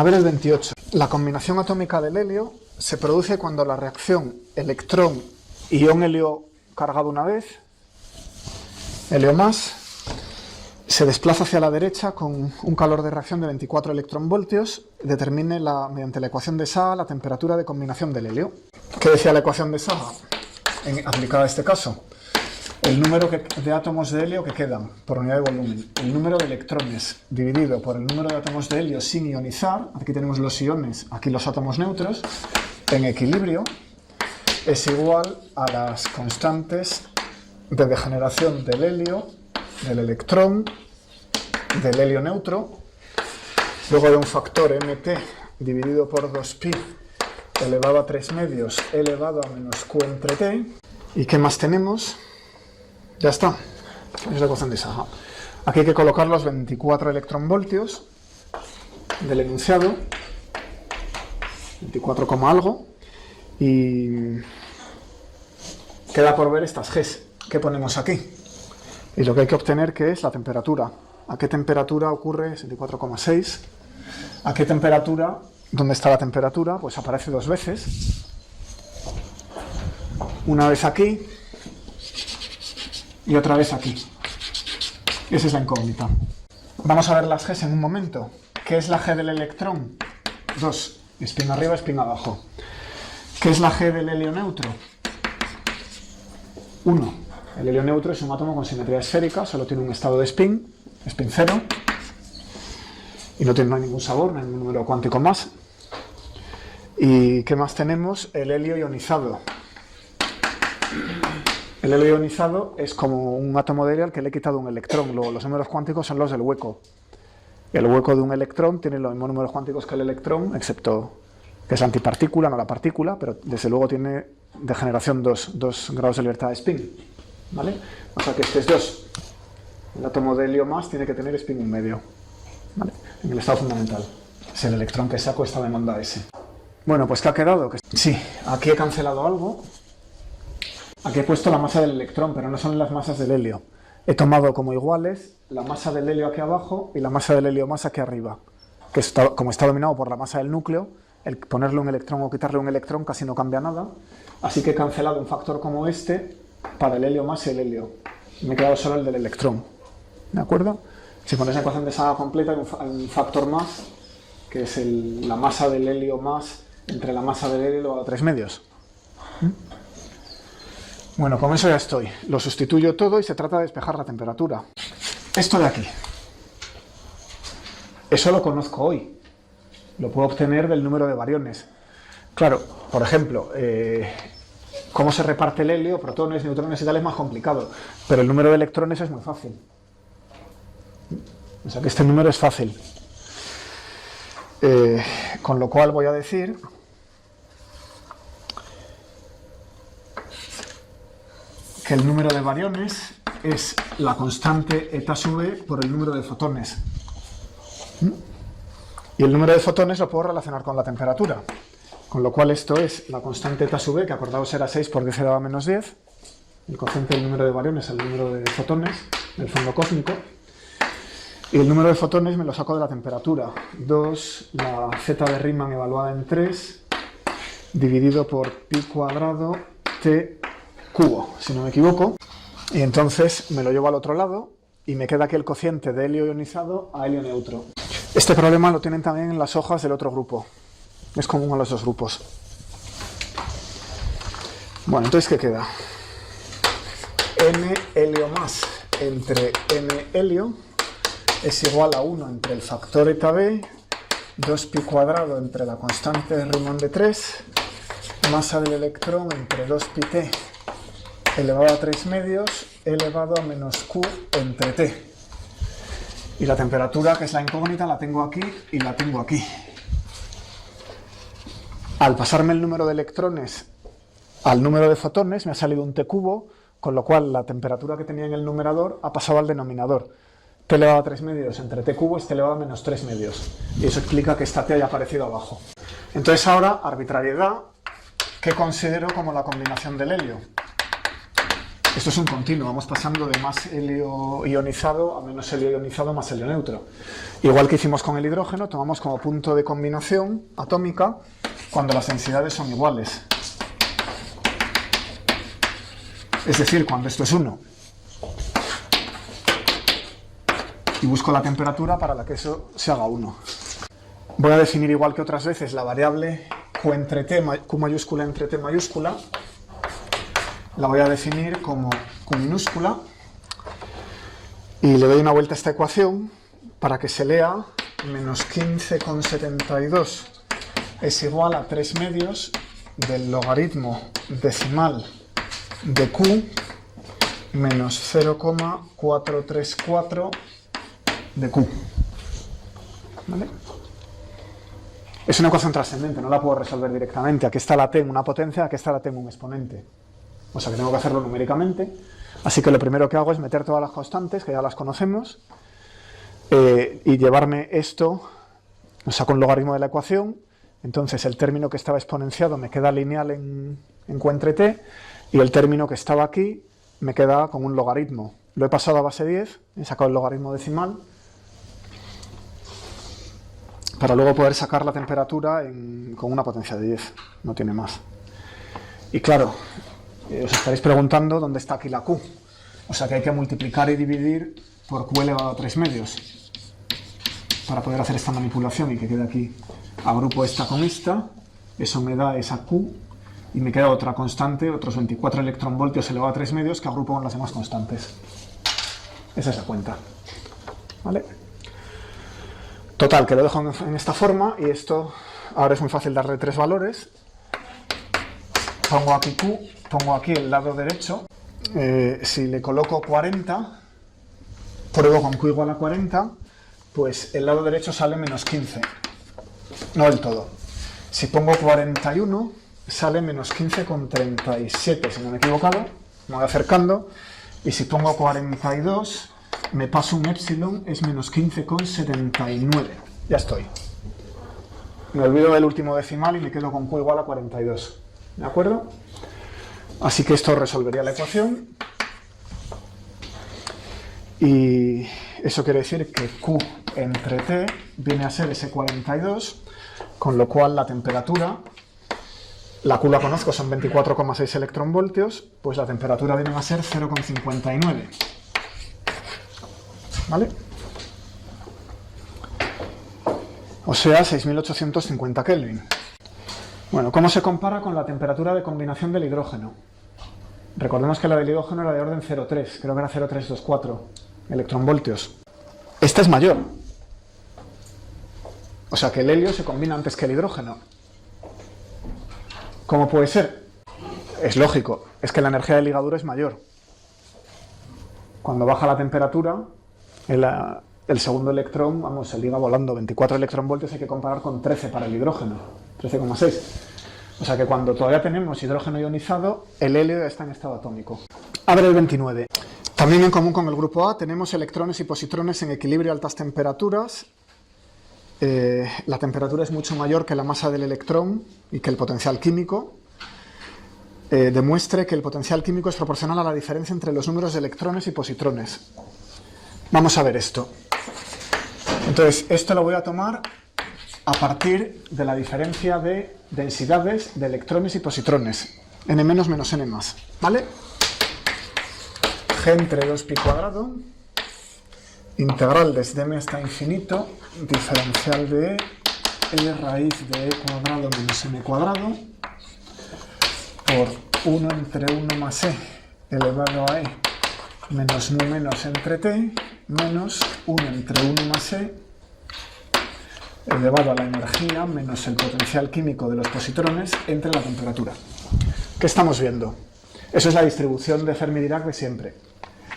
A ver el 28. La combinación atómica del helio se produce cuando la reacción electrón-ion helio cargado una vez, helio más, se desplaza hacia la derecha con un calor de reacción de 24 electronvoltios, determine mediante la ecuación de Saha la temperatura de combinación del helio. ¿Qué decía la ecuación de Saha aplicada a este caso? El número de átomos de helio que quedan por unidad de volumen, el número de electrones dividido por el número de átomos de helio sin ionizar, aquí tenemos los iones, aquí los átomos neutros, en equilibrio, es igual a las constantes de degeneración del helio, del electrón, del helio neutro, luego de un factor mt dividido por 2pi elevado a 3 medios elevado a menos q entre t. ¿Y qué más tenemos? Ya está, es la ecuación de Saha. Aquí hay que colocar los 24 electronvoltios del enunciado, 24, algo, y queda por ver estas Gs que ponemos aquí. Y lo que hay que obtener que es la temperatura. ¿A qué temperatura ocurre 64,6? ¿A qué temperatura? ¿Dónde está la temperatura? Pues aparece dos veces. Una vez aquí y otra vez aquí. Esa es la incógnita. Vamos a ver las Gs en un momento. ¿Qué es la G del electrón? 2. Spin arriba, spin abajo. ¿Qué es la G del helio neutro? 1. El helio neutro es un átomo con simetría esférica, solo tiene un estado de spin 0, y no hay ningún sabor, no hay ningún número cuántico más. ¿Y qué más tenemos? El helio ionizado. El helio ionizado es como un átomo de helio al que le he quitado un electrón. Los números cuánticos son los del hueco. El hueco de un electrón tiene los mismos números cuánticos que el electrón, excepto que es la antipartícula, no la partícula, pero desde luego tiene degeneración 2 grados de libertad de spin. ¿Vale? O sea que este es 2. El átomo de helio más tiene que tener spin 1,5. ¿Vale? En el estado fundamental. Es el electrón que saco esta de onda S. Bueno, pues ¿qué ha quedado? Sí, aquí he cancelado algo. Aquí he puesto la masa del electrón, pero no son las masas del helio. He tomado como iguales la masa del helio aquí abajo y la masa del helio más aquí arriba. Que como está dominado por la masa del núcleo, el ponerle un electrón o quitarle un electrón casi no cambia nada. Así que he cancelado un factor como este para el helio más y el helio. Me he quedado solo el del electrón. ¿De acuerdo? Si pones la ecuación de Saha completa, hay un factor más, que es la masa del helio más entre la masa del helio elevado a 3 medios. Bueno, con eso ya estoy. Lo sustituyo todo y se trata de despejar la temperatura. Esto de aquí. Eso lo conozco hoy. Lo puedo obtener del número de bariones. Claro, por ejemplo, cómo se reparte el helio, protones, neutrones y tal es más complicado. Pero el número de electrones es muy fácil. O sea que este número es fácil. Con lo cual voy a decir que el número de bariones es la constante eta sub e por el número de fotones. Y el número de fotones lo puedo relacionar con la temperatura. Con lo cual esto es la constante eta sub e, que acordaos era 6 por 10 elevado a menos 10. El cociente del número de bariones es el número de fotones del fondo cósmico. Y el número de fotones me lo saco de la temperatura. 2, la z de Riemann evaluada en 3, dividido por pi cuadrado t cubo, si no me equivoco. Y entonces me lo llevo al otro lado y me queda aquí el cociente de helio ionizado a helio neutro. Este problema lo tienen también en las hojas del otro grupo. Es común a los dos grupos. Bueno, entonces ¿qué queda? N helio más entre N helio es igual a 1 entre el factor eta b, 2pi cuadrado entre la constante de Riemann de 3, masa del electrón entre 2pi t elevado a 3 medios elevado a menos q entre t. Y la temperatura, que es la incógnita, la tengo aquí y la tengo aquí. Al pasarme el número de electrones al número de fotones me ha salido un t cubo, con lo cual la temperatura que tenía en el numerador ha pasado al denominador. T elevado a 3 medios entre t cubo es t elevado a menos 3 medios. Y eso explica que esta t haya aparecido abajo. Entonces ahora, arbitrariedad, ¿qué considero como la combinación del helio? Esto es un continuo, vamos pasando de más helio ionizado a menos helio ionizado más helio neutro. Igual que hicimos con el hidrógeno, tomamos como punto de combinación atómica cuando las densidades son iguales. Es decir, cuando esto es 1. Y busco la temperatura para la que eso se haga 1. Voy a definir igual que otras veces la variable Q entre T, Q mayúscula entre T mayúscula. La voy a definir como Q minúscula y le doy una vuelta a esta ecuación para que se lea menos 15,72 es igual a 3 medios del logaritmo decimal de Q menos 0,434 de Q. ¿Vale? Es una ecuación trascendente, no la puedo resolver directamente. Aquí está la T en una potencia, aquí está la T en un exponente. O sea que tengo que hacerlo numéricamente. Así que lo primero que hago es meter todas las constantes, que ya las conocemos, y llevarme esto, o sea, con logaritmo de la ecuación. Entonces el término que estaba exponenciado me queda lineal en Q entre T, y el término que estaba aquí me queda con un logaritmo. Lo he pasado a base 10, he sacado el logaritmo decimal, para luego poder sacar la temperatura con una potencia de 10, no tiene más. Y claro, os estaréis preguntando dónde está aquí la Q. O sea que hay que multiplicar y dividir por Q elevado a 3 medios para poder hacer esta manipulación y que quede aquí. Agrupo esta con esta, eso me da esa Q y me queda otra constante, otros 24 electronvoltios elevado a 3 medios que agrupo con las demás constantes. Esa es la cuenta. ¿Vale? Total, que lo dejo en esta forma y esto ahora es muy fácil darle 3 valores. Pongo aquí Q, pongo aquí el lado derecho, si le coloco 40, pruebo con Q igual a 40, pues el lado derecho sale menos 15, no del todo. Si pongo 41, sale menos 15,37, si no me he equivocado, me voy acercando, y si pongo 42, me paso un epsilon, es menos 15,79, ya estoy. Me olvido del último decimal y me quedo con Q igual a 42. ¿De acuerdo? Así que esto resolvería la ecuación. Y eso quiere decir que Q entre T viene a ser ese 42, con lo cual la temperatura, la Q la conozco, son 24,6 electronvoltios, pues la temperatura viene a ser 0,59. ¿Vale? O sea, 6.850 Kelvin. Bueno, ¿cómo se compara con la temperatura de combinación del hidrógeno? Recordemos que la del hidrógeno era de orden 0,3, creo que era 0,324 electronvoltios. Esta es mayor. O sea que el helio se combina antes que el hidrógeno. ¿Cómo puede ser? Es lógico, es que la energía de ligadura es mayor. Cuando baja la temperatura, el segundo electrón, vamos, se liga volando. 24 electronvoltios hay que comparar con 13 para el hidrógeno, 13,6. O sea que cuando todavía tenemos hidrógeno ionizado, el helio ya está en estado atómico. A ver el 29. También en común con el grupo A tenemos electrones y positrones en equilibrio a altas temperaturas. La temperatura es mucho mayor que la masa del electrón y que el potencial químico. Demuestre que el potencial químico es proporcional a la diferencia entre los números de electrones y positrones. Vamos a ver esto. Entonces, esto lo voy a tomar a partir de la diferencia de densidades de electrones y positrones. N menos menos N más. ¿Vale? G entre 2pi cuadrado, integral desde m hasta infinito, diferencial de e raíz de e cuadrado menos m cuadrado, por 1 entre 1 más e elevado a e menos mu menos entre t, menos 1 entre 1 más e elevado a la energía menos el potencial químico de los positrones entre la temperatura. ¿Qué estamos viendo? Eso es la distribución de Fermi-Dirac de siempre.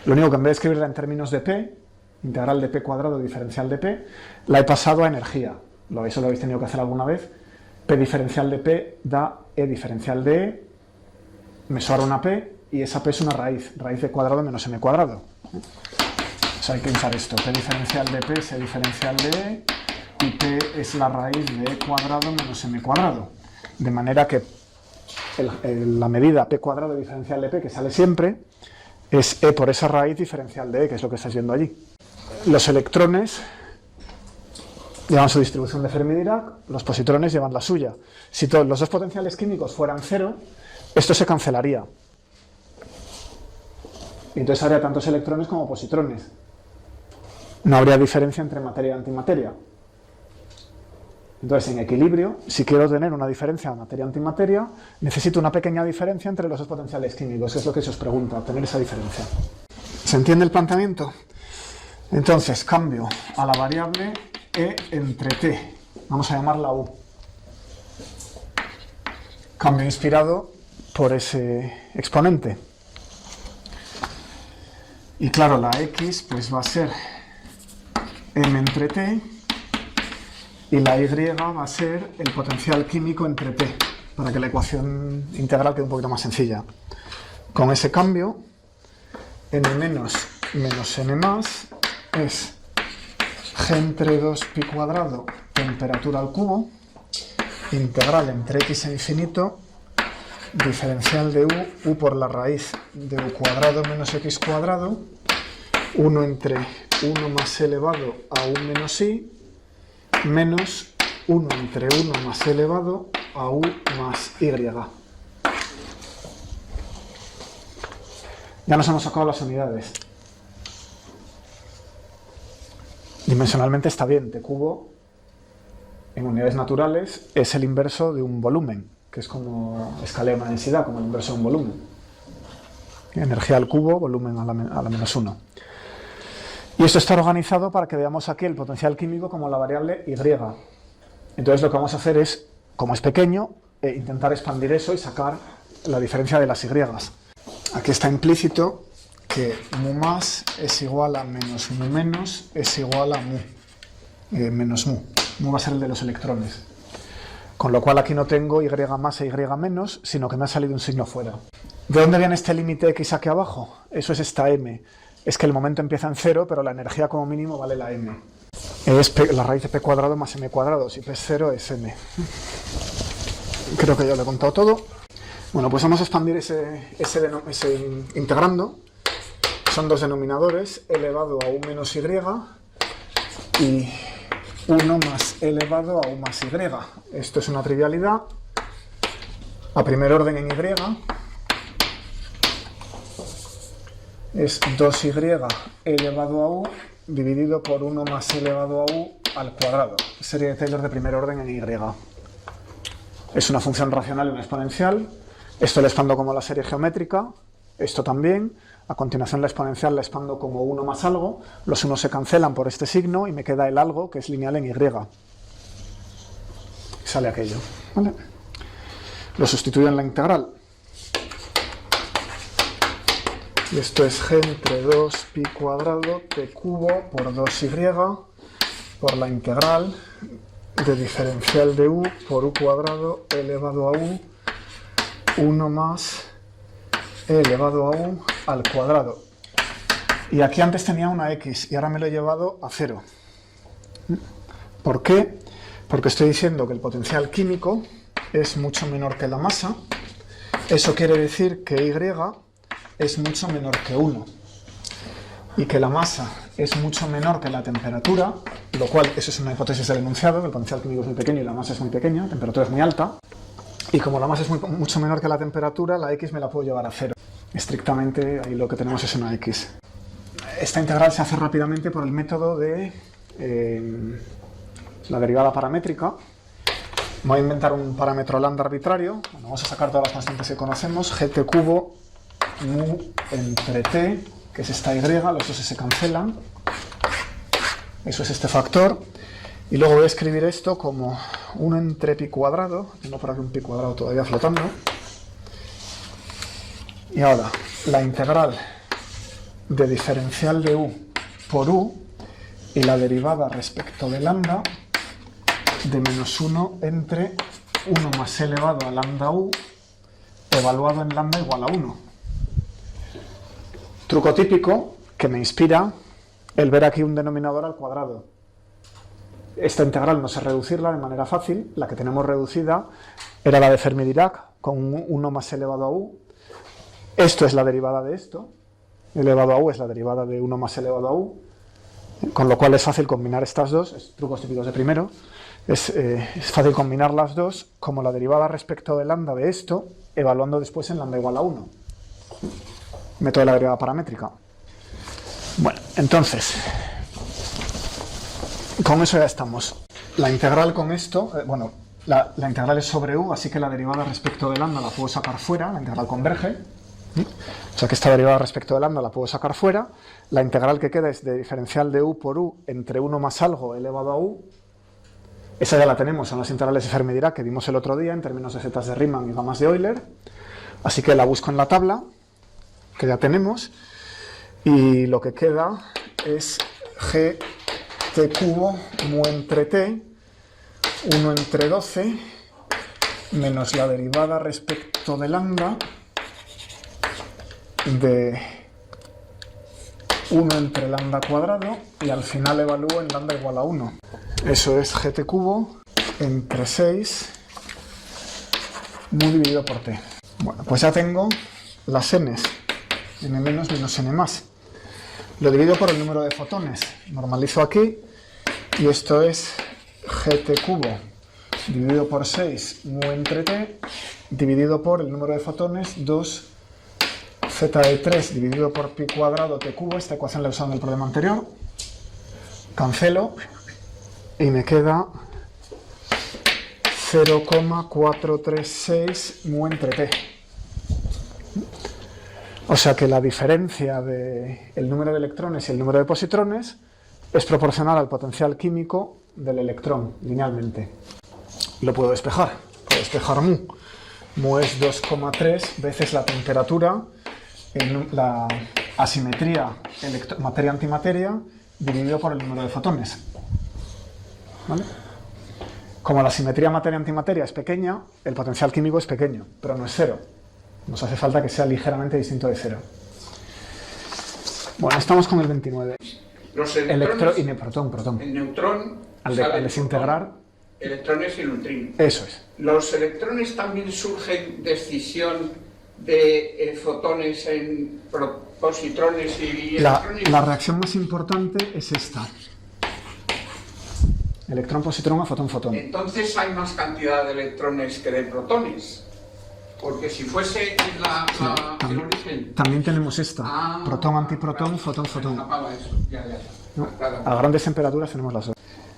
Lo único que en vez de escribirla en términos de p, integral de p cuadrado diferencial de p, la he pasado a energía. Eso lo habéis tenido que hacer alguna vez. P diferencial de p da e diferencial de e, me sobra una p y esa p es una raíz de cuadrado menos m cuadrado. O sea, hay que usar esto. P diferencial de p es e diferencial de e y p es la raíz de e cuadrado menos m cuadrado. De manera que la medida p cuadrado diferencial de p, que sale siempre, es E por esa raíz diferencial de E, que es lo que estáis viendo allí. Los electrones llevan su distribución de Fermi-Dirac, los positrones llevan la suya. Si los dos potenciales químicos fueran cero, esto se cancelaría. Y entonces habría tantos electrones como positrones. No habría diferencia entre materia y antimateria. Entonces, en equilibrio, si quiero tener una diferencia de materia-antimateria, necesito una pequeña diferencia entre los dos potenciales químicos, que es lo que se os pregunta, obtener esa diferencia. ¿Se entiende el planteamiento? Entonces, cambio a la variable E entre T. Vamos a llamarla U. Cambio inspirado por ese exponente. Y claro, la X pues va a ser M entre T, y la Y va a ser el potencial químico entre T, para que la ecuación integral quede un poquito más sencilla. Con ese cambio, N menos N más es G entre 2pi cuadrado, temperatura al cubo, integral entre X e infinito, diferencial de U por la raíz de U cuadrado menos X cuadrado, 1 entre 1 más elevado a U menos I, menos 1 entre 1 más elevado a U más Y. Ya nos hemos sacado las unidades. Dimensionalmente está bien, T cubo en unidades naturales es el inverso de un volumen, que es como escalera una densidad, como el inverso de un volumen. Energía al cubo, volumen a la menos 1. Y esto está organizado para que veamos aquí el potencial químico como la variable Y. Entonces lo que vamos a hacer es, como es pequeño, intentar expandir eso y sacar la diferencia de las Y. Aquí está implícito que mu más es igual a menos mu menos es igual a mu menos mu. Mu va a ser el de los electrones. Con lo cual aquí no tengo Y más e Y menos, sino que me ha salido un signo fuera. ¿De dónde viene este límite X aquí abajo? Eso es esta M. Es que el momento empieza en 0, pero la energía como mínimo vale la M. Es la raíz de P cuadrado más M cuadrado. Si P es 0 es M. Creo que ya lo he contado todo. Bueno, pues vamos a expandir ese integrando. Son dos denominadores, elevado a U menos Y y 1 más elevado a U más Y. Esto es una trivialidad. A primer orden en Y es 2Y elevado a U dividido por 1 más elevado a U al cuadrado. Serie de Taylor de primer orden en Y. Es una función racional y una exponencial. Esto lo expando como la serie geométrica, esto también. A continuación la exponencial la expando como 1 más algo. Los unos se cancelan por este signo y me queda el algo que es lineal en Y. Y sale aquello. ¿Vale? Lo sustituyo en la integral. Y esto es G entre 2pi cuadrado T cubo por 2Y por la integral de diferencial de U por U cuadrado elevado a U 1 más E elevado a U al cuadrado. Y aquí antes tenía una X y ahora me lo he llevado a 0. ¿Por qué? Porque estoy diciendo que el potencial químico es mucho menor que la masa. Eso quiere decir que Y es mucho menor que 1 y que la masa es mucho menor que la temperatura, lo cual, eso es una hipótesis del enunciado, que el potencial químico es muy pequeño y la masa es muy pequeña, la temperatura es muy alta, y como la masa es mucho menor que la temperatura, la X me la puedo llevar a 0. Estrictamente, ahí lo que tenemos es una X. Esta integral se hace rápidamente por el método de la derivada paramétrica. Voy a inventar un parámetro lambda arbitrario. Bueno, vamos a sacar todas las constantes que conocemos. Gt cubo mu entre t, que es esta y, los dos se cancelan. Eso es este factor. Y luego voy a escribir esto como 1 entre pi cuadrado. Tengo por aquí un pi cuadrado todavía flotando. Y ahora, la integral de diferencial de u por u y la derivada respecto de lambda de menos 1 entre 1 más elevado a lambda u evaluado en lambda igual a 1. Truco típico que me inspira el ver aquí un denominador al cuadrado. Esta integral no sé reducirla de manera fácil. La que tenemos reducida era la de Fermi-Dirac con 1 más elevado a u. Esto es la derivada de esto. elevado a u es la derivada de 1 más elevado a u, con lo cual es fácil combinar estas dos, trucos típicos de primero, es fácil combinar las dos como la derivada respecto de lambda de esto, evaluando después en lambda igual a 1. Método de la derivada paramétrica. Bueno, entonces, con eso ya estamos. La integral con esto, bueno, la integral es sobre u, así que la derivada respecto de lambda la puedo sacar fuera, la integral converge. O sea que esta derivada respecto de lambda la puedo sacar fuera. La integral que queda es de diferencial de u por u entre 1 más algo elevado a u. Esa ya la tenemos, son las integrales de Fermi-Dirac que vimos el otro día en términos de zetas de Riemann y gammas de Euler. Así que la busco en la tabla, que ya tenemos. Y lo que queda es gt cubo mu entre t, 1 entre 12, menos la derivada respecto de lambda de 1 entre lambda cuadrado, y al final evalúo en lambda igual a 1. Eso es gt cubo entre 6 mu dividido por t. Bueno, pues ya tengo las n's, n menos menos n más. Lo divido por el número de fotones, normalizo aquí, y esto es gt cubo dividido por 6 mu entre t, dividido por el número de fotones, 2 z de 3 dividido por pi cuadrado t cubo. Esta ecuación la he usado en el problema anterior. Cancelo y me queda 0,436 mu entre t. O sea que la diferencia del número de electrones y el número de positrones es proporcional al potencial químico del electrón, linealmente. Lo puedo despejar. Puedo despejar mu. Mu es 2,3 veces la temperatura, la asimetría materia-antimateria, dividido por el número de fotones. ¿Vale? Como la simetría materia-antimateria es pequeña, el potencial químico es pequeño, pero no es cero. Nos hace falta que sea ligeramente distinto de cero. Bueno, estamos con el 29. Los electrones, protón. El neutrón, Al desintegrar, electrones y neutrinos. eso es. ¿Los electrones también surgen de escisión de fotones en positrones y electrones? La reacción más importante es esta. Electrón-positrón a fotón-fotón. Entonces hay más cantidad de electrones que de protones. Porque si fuese el origen... También tenemos esta. Protón-antiprotón, fotón-fotón. ¿No? A grandes temperaturas tenemos las dos.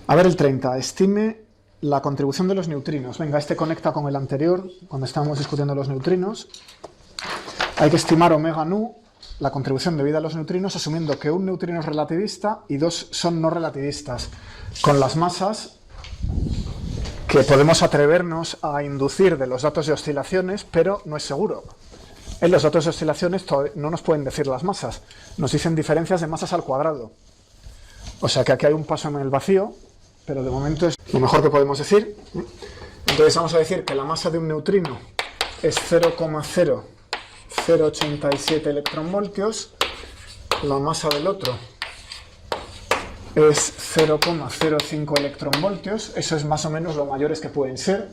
A ver el 30. Estime la contribución de los neutrinos. Venga, este conecta con el anterior, cuando estábamos discutiendo los neutrinos. Hay que estimar omega nu, la contribución debida a los neutrinos, asumiendo que un neutrino es relativista y dos son no relativistas, con las masas que podemos atrevernos a inducir de los datos de oscilaciones, pero no es seguro. En los datos de oscilaciones no nos pueden decir las masas, nos dicen diferencias de masas al cuadrado. O sea que aquí hay un paso en el vacío, pero de momento es lo mejor que podemos decir. Entonces vamos a decir que la masa de un neutrino es 0,0087 electronvoltios, la masa del otro es 0,05 electronvoltios, eso es más o menos lo mayores que pueden ser,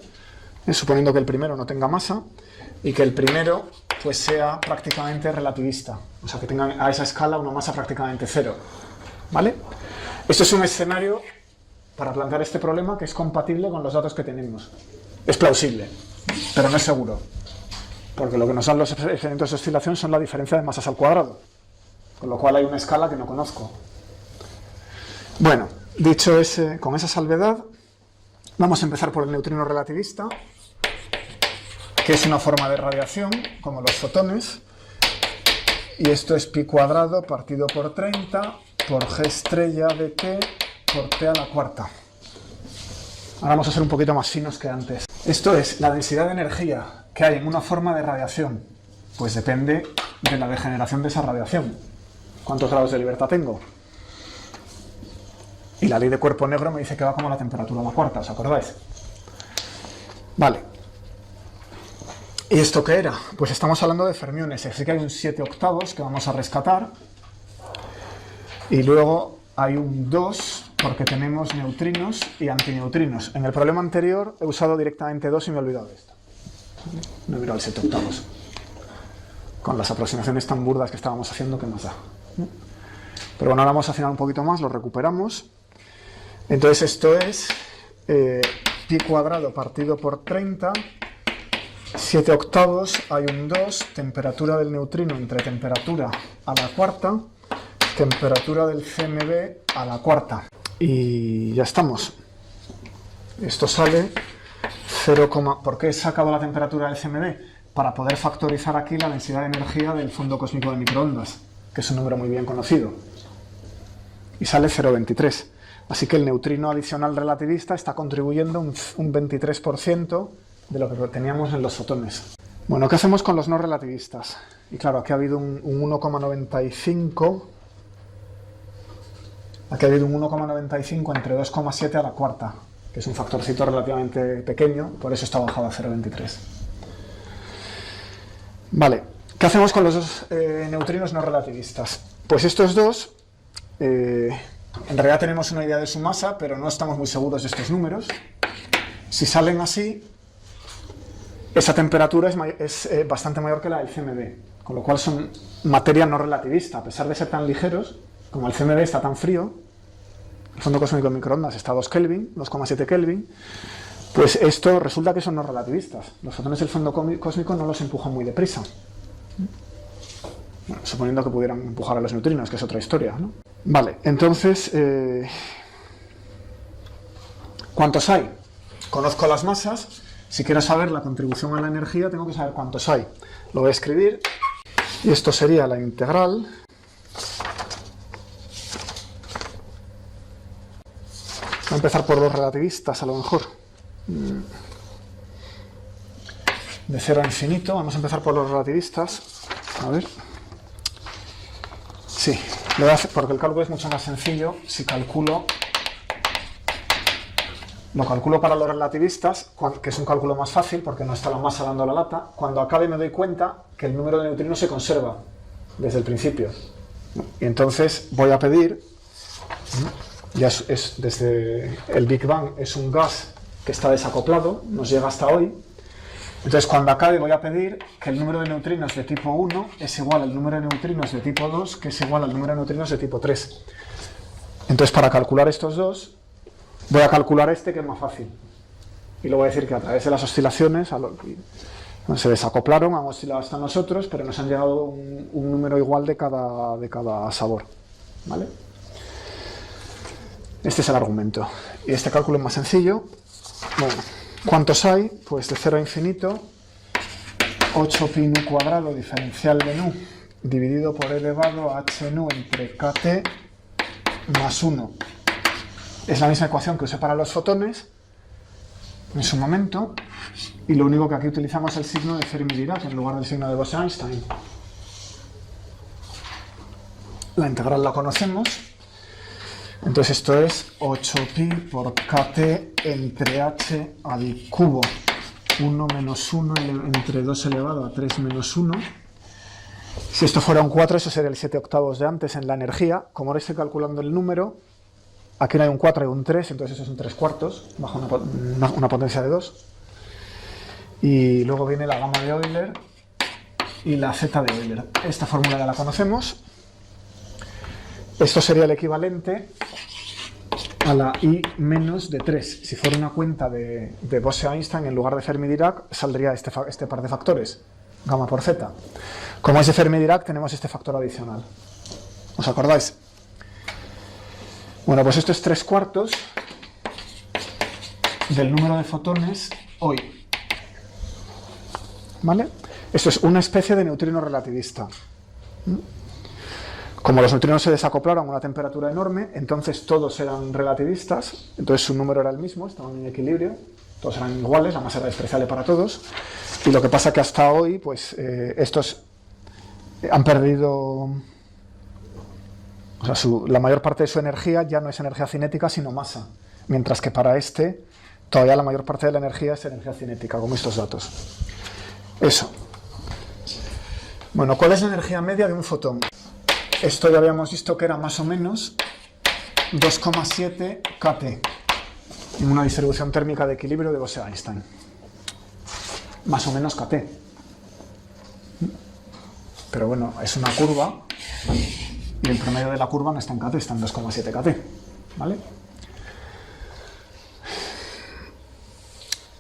suponiendo que el primero no tenga masa y que el primero pues sea prácticamente relativista, o sea que tenga a esa escala una masa prácticamente cero, ¿vale? Esto es un escenario para plantear este problema que es compatible con los datos que tenemos. Es plausible, pero no es seguro, porque lo que nos dan los experimentos de oscilación son la diferencia de masas al cuadrado, con lo cual hay una escala que no conozco. Bueno, dicho con esa salvedad, vamos a empezar por el neutrino relativista, que es una forma de radiación, como los fotones, y esto es pi cuadrado partido por 30 por g estrella de t por t a la cuarta. Ahora vamos a ser un poquito más finos que antes. Esto es la densidad de energía que hay en una forma de radiación. Pues depende de la degeneración de esa radiación. ¿Cuántos grados de libertad tengo? Y la ley de cuerpo negro me dice que va como la temperatura a la cuarta, ¿os acordáis? Vale. ¿Y esto qué era? Pues estamos hablando de fermiones, así que hay un 7 octavos que vamos a rescatar. Y luego hay un 2 porque tenemos neutrinos y antineutrinos. En el problema anterior he usado directamente 2 y me he olvidado de esto. No he mirado el 7 octavos. con las aproximaciones tan burdas que estábamos haciendo, ¿qué más da? Pero bueno, ahora vamos a afinar un poquito más, lo recuperamos. Entonces esto es pi cuadrado partido por 30, 7 octavos, hay un 2, temperatura del neutrino entre temperatura a la cuarta, temperatura del CMB a la cuarta. Y ya estamos. Esto sale 0, ¿por qué he sacado la temperatura del CMB? Para poder factorizar aquí la densidad de energía del fondo cósmico de microondas, que es un número muy bien conocido. Y sale 0,23. Así que el neutrino adicional relativista está contribuyendo un 23% de lo que teníamos en los fotones. Bueno, ¿qué hacemos con los no relativistas? Y claro, aquí ha habido un 1,95. Aquí ha habido un 1,95 entre 2,7 a la cuarta, que es un factorcito relativamente pequeño, por eso está bajado a 0,23. Vale, ¿qué hacemos con los dos neutrinos no relativistas? Pues estos dos, en realidad tenemos una idea de su masa, pero no estamos muy seguros de estos números. Si salen así, esa temperatura es bastante mayor que la del CMB, con lo cual son materia no relativista. A pesar de ser tan ligeros, como el CMB está tan frío, el fondo cósmico de microondas está a 2 Kelvin, 2,7 Kelvin, pues esto resulta que son no relativistas. Los fotones del fondo cósmico no los empujan muy deprisa. Bueno, suponiendo que pudieran empujar a los neutrinos, que es otra historia, ¿no? Vale, entonces, ¿cuántos hay? Conozco las masas. Si quiero saber la contribución a la energía, tengo que saber cuántos hay. Lo voy a escribir. Y esto sería la integral voy a empezar por los relativistas, a lo mejor. De 0 a infinito. Vamos a empezar por los relativistas. A ver. Sí, lo voy a hacer porque el cálculo es mucho más sencillo si calculo. Lo calculo para los relativistas, que es un cálculo más fácil porque no está la masa dando la lata. Cuando acabe me doy cuenta que el número de neutrinos se conserva desde el principio. Y entonces voy a pedir, ya es desde el Big Bang, es un gas que está desacoplado, nos llega hasta hoy. Entonces cuando acabe voy a pedir que el número de neutrinos de tipo 1 es igual al número de neutrinos de tipo 2, que es igual al número de neutrinos de tipo 3. Entonces para calcular estos dos, voy a calcular este, que es más fácil. Y lo voy a decir que a través de las oscilaciones se desacoplaron, han oscilado hasta nosotros, pero nos han llegado un número igual de cada sabor. ¿Vale? Este es el argumento. Y este cálculo es más sencillo. Bueno, ¿cuántos hay? Pues de 0 a infinito, 8 pi nu cuadrado diferencial de nu dividido por e elevado a h nu entre kt más 1. Es la misma ecuación que usé para los fotones en su momento, y lo único que aquí utilizamos es el signo de Fermi-Dirac en lugar del signo de Bose-Einstein. La integral la conocemos. Entonces esto es 8pi por kt entre h al cubo 1 menos 1 entre 2 elevado a 3 menos 1. Si esto fuera un 4, eso sería el 7 octavos de antes en la energía. Como ahora estoy calculando el número, aquí no hay un 4, hay un 3, entonces eso es un 3 cuartos, bajo una potencia de 2. Y luego viene la gamma de Euler y la z de Euler. Esta fórmula ya la conocemos. Esto sería el equivalente a la I menos de 3. Si fuera una cuenta de Bose-Einstein, en lugar de Fermi-Dirac, saldría este par de factores, gamma por z. Como es de Fermi-Dirac, tenemos este factor adicional. ¿Os acordáis? Bueno, pues esto es 3 cuartos del número de fotones hoy. ¿Vale? Esto es una especie de neutrino relativista. Como los neutrinos se desacoplaron a una temperatura enorme, entonces todos eran relativistas, entonces su número era el mismo, estaban en equilibrio, todos eran iguales, la masa era despreciable para todos, y lo que pasa que hasta hoy, pues estos han perdido, o sea, la mayor parte de su energía ya no es energía cinética, sino masa, mientras que para este, todavía la mayor parte de la energía es energía cinética, como estos datos. Eso. Bueno, ¿cuál es la energía media de un fotón? Esto ya habíamos visto que era más o menos 2,7 kT en una distribución térmica de equilibrio de Bose-Einstein. Más o menos kT. pero bueno, es una curva y el promedio de la curva no está en kT, está en 2,7 kT, ¿vale?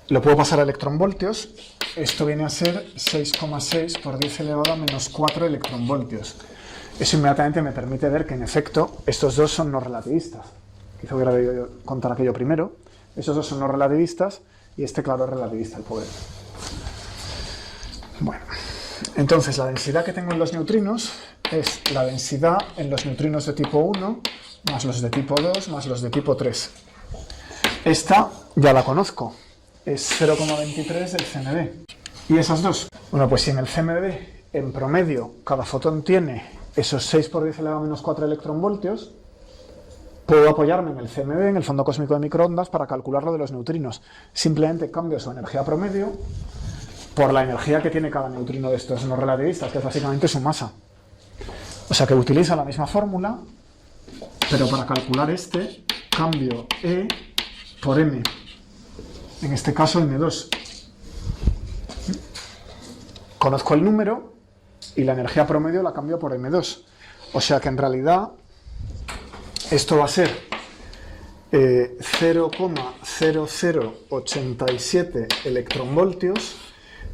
Lo puedo pasar a electronvoltios. Esto viene a ser 6,6 por 10 elevado a menos 4 electronvoltios. Eso inmediatamente me permite ver que, en efecto, estos dos son no relativistas. Quizá hubiera debido contar aquello primero. Estos dos son no relativistas y este, claro, es relativista, el poder. Bueno, entonces la densidad que tengo en los neutrinos es la densidad en los neutrinos de tipo 1 más los de tipo 2 más los de tipo 3. Esta ya la conozco. Es 0,23 del CMB. ¿Y esas dos? Bueno, pues si en el CMB, en promedio, cada fotón tiene esos 6 por 10 elevado a menos 4 electronvoltios, puedo apoyarme en el CMB, en el fondo cósmico de microondas, para calcular lo de los neutrinos. Simplemente cambio su energía promedio por la energía que tiene cada neutrino de estos no relativistas, que es básicamente su masa. O sea que utiliza la misma fórmula, pero para calcular este, cambio E por M. En este caso M2. Conozco el número y la energía promedio la cambio por M2. O sea que en realidad esto va a ser 0,0087 electronvoltios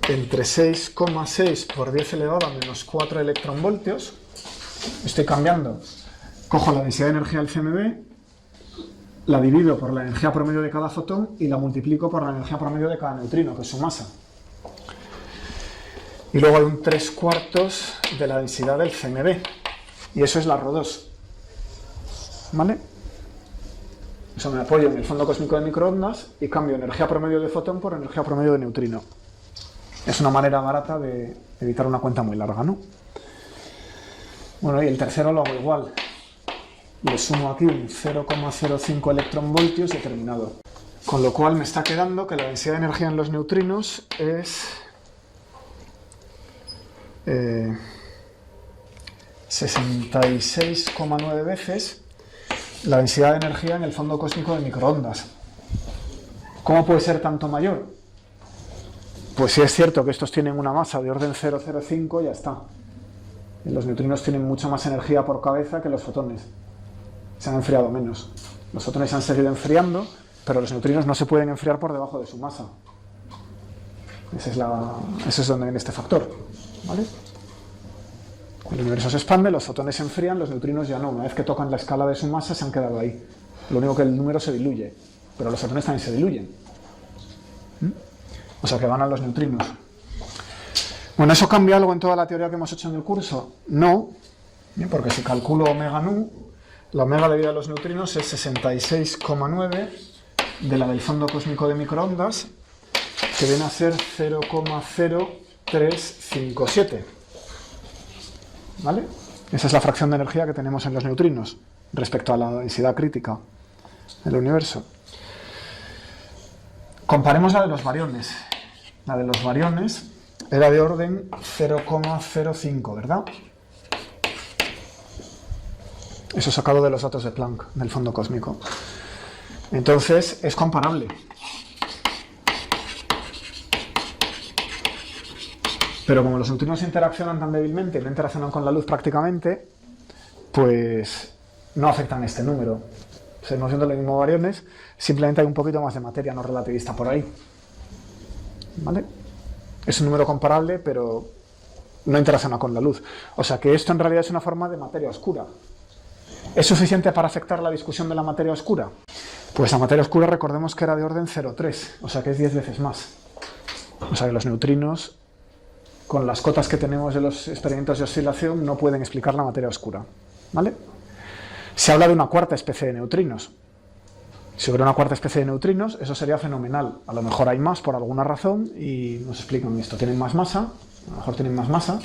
entre 6,6 por 10 elevado a menos 4 electronvoltios. Estoy cambiando. Cojo la densidad de energía del CMB, la divido por la energía promedio de cada fotón y la multiplico por la energía promedio de cada neutrino, que es su masa. Y luego hay un 3/4 de la densidad del CMB. Y eso es la ρ2. ¿Vale? Eso me apoyo en el fondo cósmico de microondas y cambio energía promedio de fotón por energía promedio de neutrino. Es una manera barata de evitar una cuenta muy larga, ¿no? Bueno, y el tercero lo hago igual. Le sumo aquí un 0,05 electronvoltios determinado. Con lo cual me está quedando que la densidad de energía en los neutrinos es 66,9 veces la densidad de energía en el fondo cósmico de microondas. ¿Cómo puede ser tanto mayor? Pues si es cierto que estos tienen una masa de orden 0,05, ya está. Los neutrinos tienen mucha más energía por cabeza que los fotones. Se han enfriado menos. Los fotones se han seguido enfriando, pero los neutrinos no se pueden enfriar por debajo de su masa. Ese es donde viene este factor, ¿vale? El universo se expande, los fotones se enfrían, los neutrinos ya no. Una vez que tocan la escala de su masa, se han quedado ahí. Lo único que el número se diluye, pero los fotones también se diluyen. O sea que ganan los neutrinos. Bueno, ¿eso cambia algo en toda la teoría que hemos hecho en el curso? No, porque si calculo omega nu, la omega de vida de los neutrinos es 66,9 de la del fondo cósmico de microondas, que viene a ser 0,0357. ¿Vale? Esa es la fracción de energía que tenemos en los neutrinos respecto a la densidad crítica del universo. Comparemos la de los bariones. La de los bariones era de orden 0,05, ¿verdad? Eso sacado de los datos de Planck, del fondo cósmico. Entonces, es comparable. Pero como los neutrinos interaccionan tan débilmente, no interaccionan con la luz prácticamente, pues no afectan este número. Seguimos viendo los mismos bariones, simplemente hay un poquito más de materia no relativista por ahí. ¿Vale? Es un número comparable, pero no interacciona con la luz. O sea que esto en realidad es una forma de materia oscura. ¿Es suficiente para afectar la discusión de la materia oscura? Pues la materia oscura, recordemos que era de orden 0,3, o sea que es 10 veces más. O sea que los neutrinos, con las cotas que tenemos de los experimentos de oscilación, no pueden explicar la materia oscura. ¿Vale? Se habla de una cuarta especie de neutrinos. Si hubiera una cuarta especie de neutrinos, eso sería fenomenal. A lo mejor hay más por alguna razón y nos explican esto. Tienen más masa, a lo mejor tienen más masa.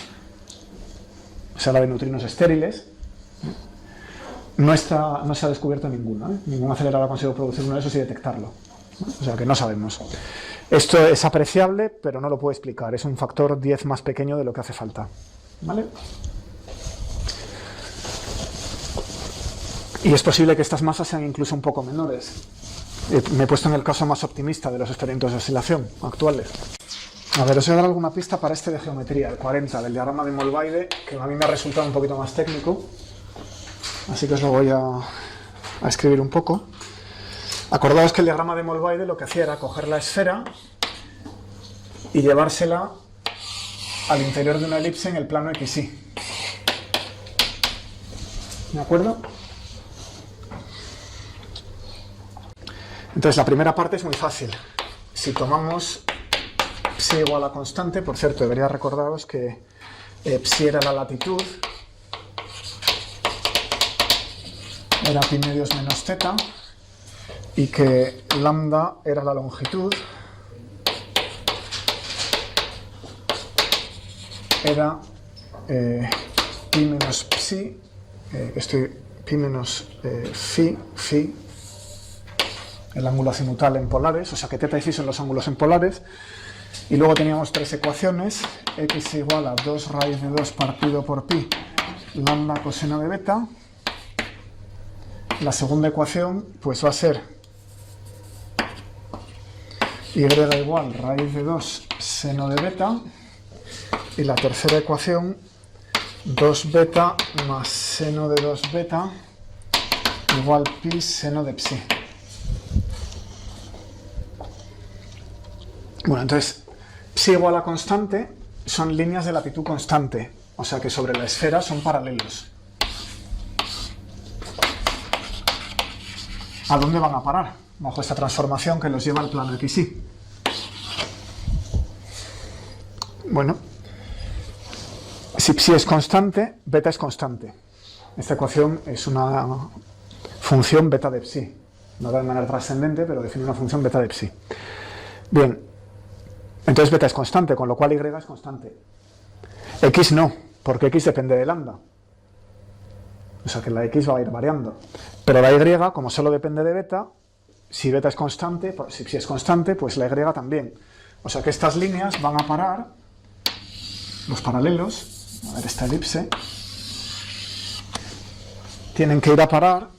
Se habla de neutrinos estériles. No se ha descubierto ninguna, ¿eh? Ningún acelerador ha conseguido producir uno de esos y detectarlo. O sea que no sabemos. Esto es apreciable, pero no lo puedo explicar. Es un factor 10 más pequeño de lo que hace falta. ¿Vale? Y es posible que estas masas sean incluso un poco menores. Me he puesto en el caso más optimista de los experimentos de oscilación actuales. A ver, os voy a dar alguna pista para este de geometría, el 40, del diagrama de Mollweide, que a mí me ha resultado un poquito más técnico, así que os lo voy a escribir un poco. Acordaos que el diagrama de Mollweide lo que hacía era coger la esfera y llevársela al interior de una elipse en el plano XY. ¿De acuerdo? Entonces la primera parte es muy fácil. Si tomamos psi igual a constante, por cierto, debería recordaros que psi era la latitud, era pi medios menos θ, y que lambda era la longitud, era pi menos psi, pi menos phi, el ángulo azimutal en polares, o sea que θ y phi son los ángulos en polares. Y luego teníamos tres ecuaciones, x igual a 2 raíz de 2 partido por pi, lambda coseno de beta. La segunda ecuación pues va a ser y igual raíz de 2 seno de beta. Y la tercera ecuación, 2 beta más seno de 2 beta igual pi seno de psi. Bueno, entonces, psi igual a constante son líneas de latitud constante, o sea que sobre la esfera son paralelos. ¿A dónde van a parar? Bajo esta transformación que los lleva al plano XY. Bueno, si psi es constante, beta es constante. Esta ecuación es una función beta de psi. No de manera trascendente, pero define una función beta de psi. Bien, entonces beta es constante, con lo cual y es constante. X no, porque x depende de lambda. O sea que la x va a ir variando. Pero la y, como solo depende de beta, si beta es constante, si es constante, pues la y también. O sea que estas líneas van a parar, los paralelos, a ver esta elipse, tienen que ir a parar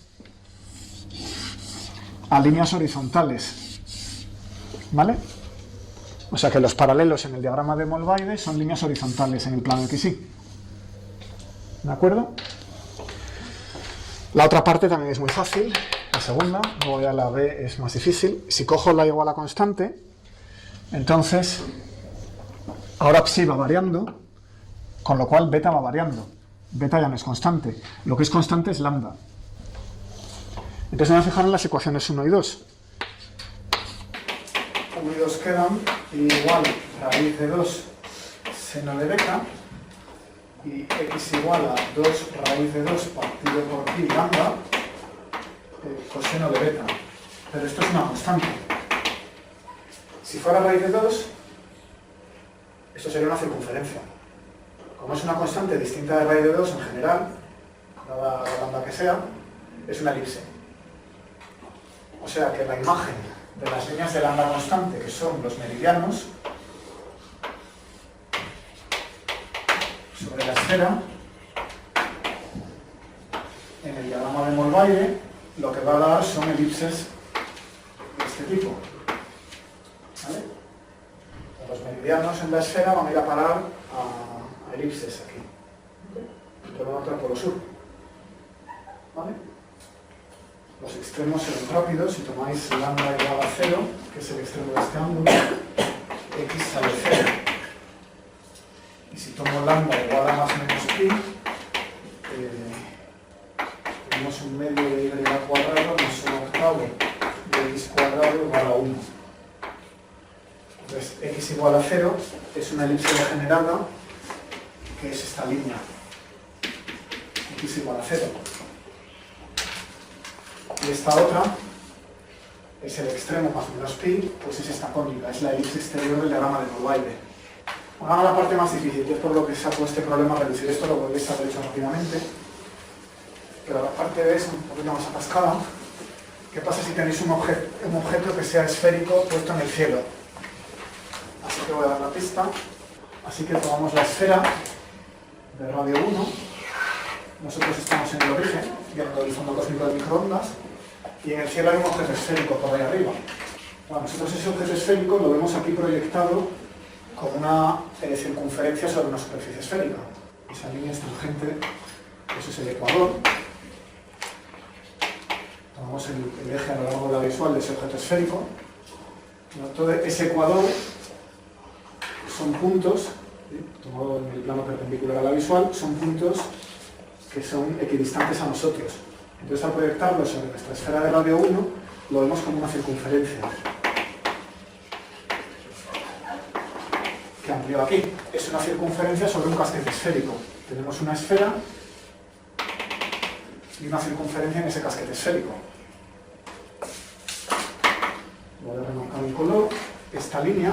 a líneas horizontales. ¿Vale? O sea que los paralelos en el diagrama de Mollweide son líneas horizontales en el plano XY. ¿De acuerdo? La otra parte también es muy fácil, la segunda, luego ya la B es más difícil. Si cojo la igual a constante, entonces ahora psi va variando, con lo cual beta va variando. Beta ya no es constante, lo que es constante es lambda. Entonces me voy a fijar en las ecuaciones 1 y 2. 1 y 2 quedan igual raíz de 2 seno de beta y x igual a 2 raíz de 2 partido por pi lambda coseno de beta. Pero esto es una constante. Si fuera raíz de 2, esto sería una circunferencia. Como es una constante distinta de raíz de 2 en general, dada la lambda que sea, es una elipse. O sea que la imagen de las líneas de lambda constante, que son los meridianos, sobre la esfera, en el diagrama de Mollweide, lo que va a dar son elipses de este tipo. ¿Vale? Los meridianos en la esfera van a ir a parar a elipses aquí. Y van a entrar por lo sur. ¿Vale? Los extremos serán rápidos. Si tomáis lambda igual a 0, que es el extremo de este ángulo, x sale 0. Y si tomo lambda igual a más menos pi, tenemos un medio de y cuadrado más un octavo de x cuadrado igual a 1. Entonces, x igual a 0 es una elipse degenerada, que es esta línea. X igual a 0. Y esta otra es el extremo más menos pi, pues es esta cónica, es la elipse exterior del diagrama de Mollweide. Ahora la parte más difícil, que es por lo que saco este problema, reducir esto lo podéis haber hecho rápidamente, pero la parte B es un poquito más atascada. ¿Qué pasa si tenéis un objeto que sea esférico puesto en el cielo? Así que voy a dar la pista. Así que tomamos la esfera de radio 1, nosotros estamos en el origen, viendo el fondo cósmico de microondas, y en el cielo hay un objeto esférico por ahí arriba. Bueno, nosotros ese objeto esférico lo vemos aquí proyectado con una circunferencia sobre una superficie esférica. Esa línea es tangente, eso es el ecuador. Tomamos el eje a lo largo de la visual de ese objeto esférico. Todo ese ecuador son puntos, tomado en el plano perpendicular a la visual, son puntos que son equidistantes a nosotros. Entonces, al proyectarlo sobre nuestra esfera de radio 1, lo vemos como una circunferencia que amplió aquí. Es una circunferencia sobre un casquete esférico. Tenemos una esfera y una circunferencia en ese casquete esférico. Voy a remarcar en color. Esta línea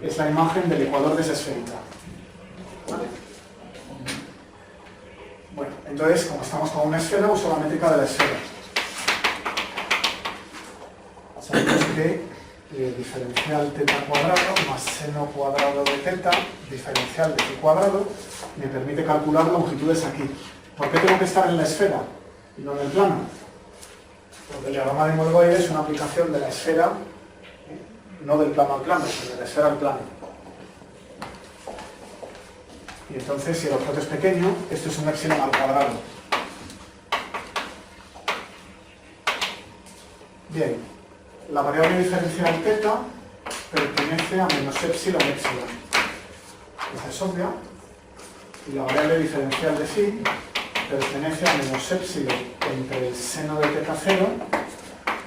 es la imagen del ecuador de esa esférica. ¿Vale? Bueno, entonces, como estamos con una esfera, uso la métrica de la esfera. Sabemos que diferencial teta cuadrado más seno cuadrado de teta, diferencial de phi cuadrado, me permite calcular longitudes aquí. ¿Por qué tengo que estar en la esfera y no en el plano? Porque el diagrama de Molevoide es una aplicación de la esfera, no del plano al plano, sino de la esfera al plano. Y entonces, si el objeto es pequeño, esto es un epsilon al cuadrado. Bien, la variable diferencial teta pertenece a menos epsilon epsilon. Esa es obvia. Y la variable diferencial de phi pertenece a menos epsilon entre el seno de teta 0,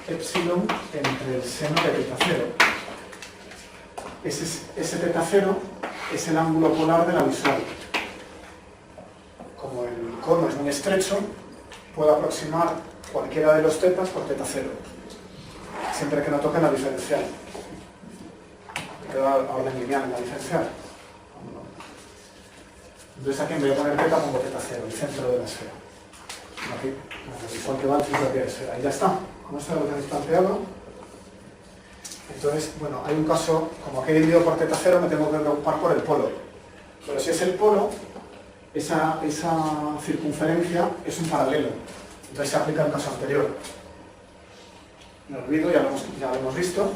epsilon entre el seno de teta 0. Ese teta 0 es el ángulo polar de la visual. Como el cono es muy estrecho, puedo aproximar cualquiera de los tetas por teta 0, siempre que no toque la diferencial. Me queda a orden lineal en la diferencial. Entonces aquí en vez de poner teta pongo teta 0, el centro de la esfera. Aquí, la visual que va al centro de la esfera. Y ya está. ¿Cómo está lo que tenéis planteado? Entonces, bueno, hay un caso, como aquí he dividido por teta 0, me tengo que preocupar por el polo. Pero si es el polo, esa circunferencia es un paralelo. Entonces se aplica el caso anterior. Me olvido, ya lo hemos visto.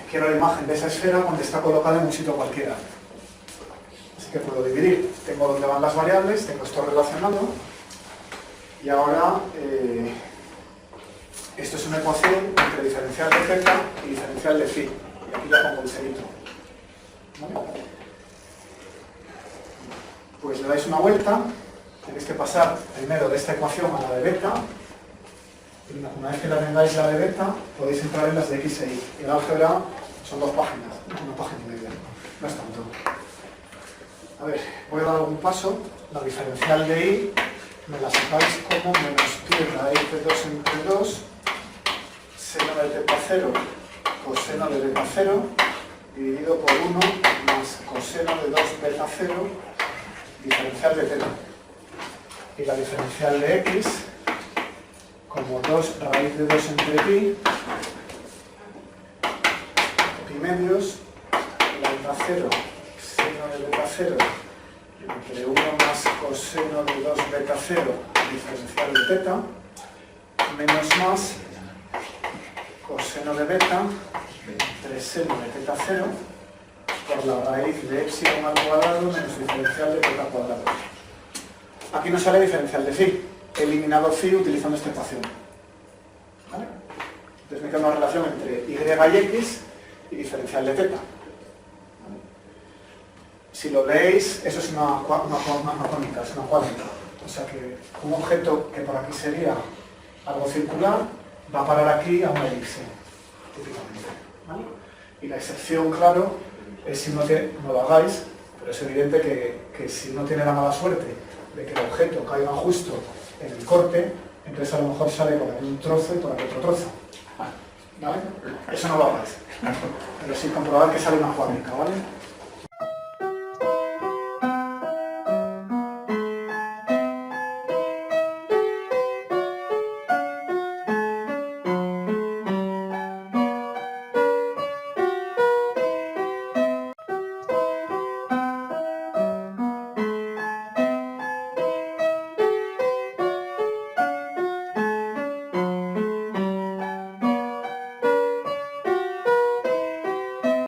Quiero la imagen de esa esfera cuando está colocada en un sitio cualquiera. Así que puedo dividir. Tengo dónde van las variables, tengo esto relacionado. Y ahora, esto es una ecuación entre diferencial de teta y diferencial de phi. Y aquí ya pongo el cerito. ¿Vale? Pues le dais una vuelta. Tenéis que pasar primero de esta ecuación a la de beta. Y una vez que la tengáis la de beta, podéis entrar en las de x e y. Y el álgebra son 2 páginas, una página y media. No es tanto. A ver, voy a dar algún paso. La diferencial de y me la sacáis como menos pi raíz de 2 entre 2, seno de teta 0, coseno de beta 0, dividido por 1 más coseno de 2 beta 0, diferencial de teta. Y la diferencial de x como 2 raíz de 2 entre pi, pi medios, la beta 0, seno de beta 0, entre 1 más coseno de 2 beta 0, diferencial de teta, menos más coseno de beta, entre seno de teta 0, por la raíz de epsilon al cuadrado menos diferencial de teta cuadrado. Aquí nos sale diferencial de phi. He eliminado phi utilizando esta ecuación. ¿Vale? Entonces me queda una relación entre y y x y diferencial de teta. ¿Vale? Si lo veis, eso es una cónica, es una cuádrica. O sea que un objeto que por aquí sería algo circular va a parar aquí a una elipse, típicamente. ¿Vale? Y la excepción, claro, es si no lo hagáis, pero es evidente que si uno tiene la mala suerte de que el objeto caiga justo en el corte, entonces a lo mejor sale por aquí un trozo y por aquí otro trozo. ¿Vale? Eso no lo hagáis. Pero sí comprobar que sale una cuádrica, ¿vale?